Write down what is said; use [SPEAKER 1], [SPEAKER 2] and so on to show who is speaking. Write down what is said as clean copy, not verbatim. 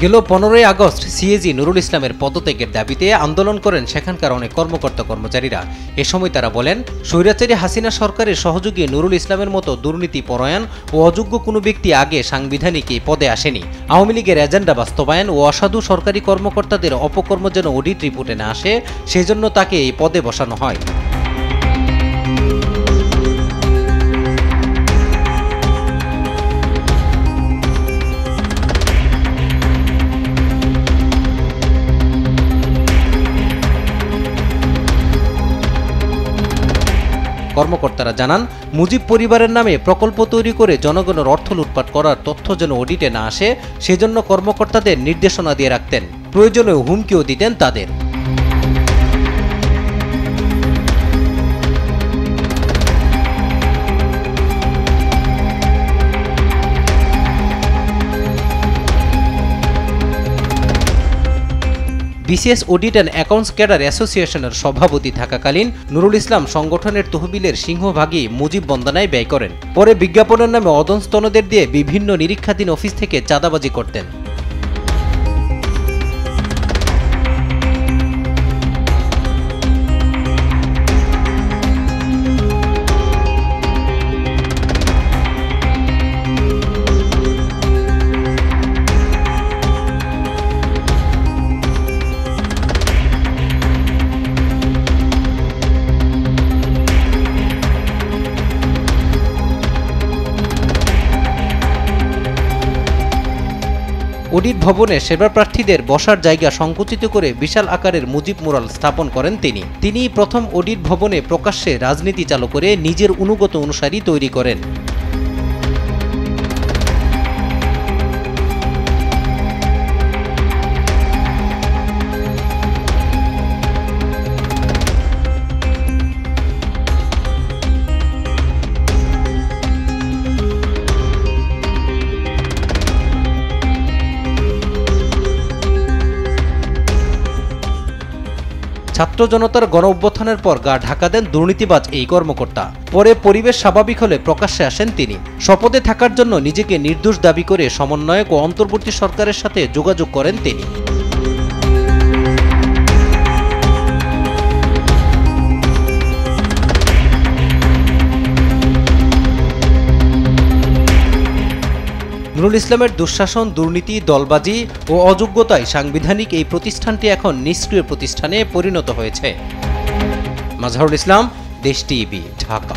[SPEAKER 1] গেল 15ই August CAG Nurul ইসলামের পদত্যাগের দাবিতে আন্দোলন করেন সেখানকার অনেক কর্মকর্তা কর্মচারীরা। এ সময় তারা বলেন, স্বৈরাচারী হাসিনা সরকারের সহযোগী নুরুল ইসলামের মতো দুর্নীতি পরায়ণ ও অযোগ্য কোনো ব্যক্তি আগে সাংবিধানিক এই পদে আসেনি। আওয়ামী লীগের এজেন্ডা বাস্তবায়ন ও অসাধু সরকারি কর্মকর্তাদের অপকর্ম যেন অডিট রিপোর্টে না আসে, সেজন্য তাকে এই পদে বসানো হয়। কর্মকর্তারা জানান, মুজিব পরিবারের নামে প্রকল্প তৈরি করে জনগণের অর্থ লুটপাট করার তথ্য যেন অডিটে না আসে, সেজন্য কর্মকর্তাদের নির্দেশনা দিয়ে রাখতেন, প্রয়োজনে হুমকিও দিতেন তাদের। BCS audit and accounts cadre অ্যাসোসিয়েশনের সভাপতি থাকাকালীন নুরুল ইসলাম সংগঠনের তহবিলের সিংহভাগই মুজিব বন্দনায় ব্যয় করেন। পরে বিজ্ঞাপনের নামে অধস্তনদের দিয়ে বিভিন্ন নিরীক্ষাধীন অফিস থেকে চাঁদাবাজি করতেন। অডিট ভবনে সেবা প্রার্থীদের বসার জায়গা সংকুচিত করে বিশাল আকারের মুজিব মুরাল স্থাপন করেন তিনি প্রথম অডিট ভবনে প্রকাশ্যে রাজনীতি চালু করে নিজের অনুগত অনুসারী তৈরি করেন। ছাত্র জনতার গণ অভ্যুত্থানের পর গা ঢাকা দেন দুর্নীতিবাজ এই কর্মকর্তা। পরে পরিবেশ স্বাভাবিক হলে প্রকাশ্যে আসেন তিনি। শপথে থাকার জন্য নিজেকে নির্দোষ দাবি করে সমন্বয়ক ও অন্তর্বর্তী সরকারের সাথে যোগাযোগ করেন তিনি। নুরুল ইসলামের দুঃশাসন, দুর্নীতি, দলবাজি ও অযোগ্যতায় সাংবিধানিক এই প্রতিষ্ঠানটি এখন নিষ্ক্রিয় প্রতিষ্ঠানে পরিণত হয়েছে। মাজহারুল ইসলাম, দেশ টিভি, ঢাকা।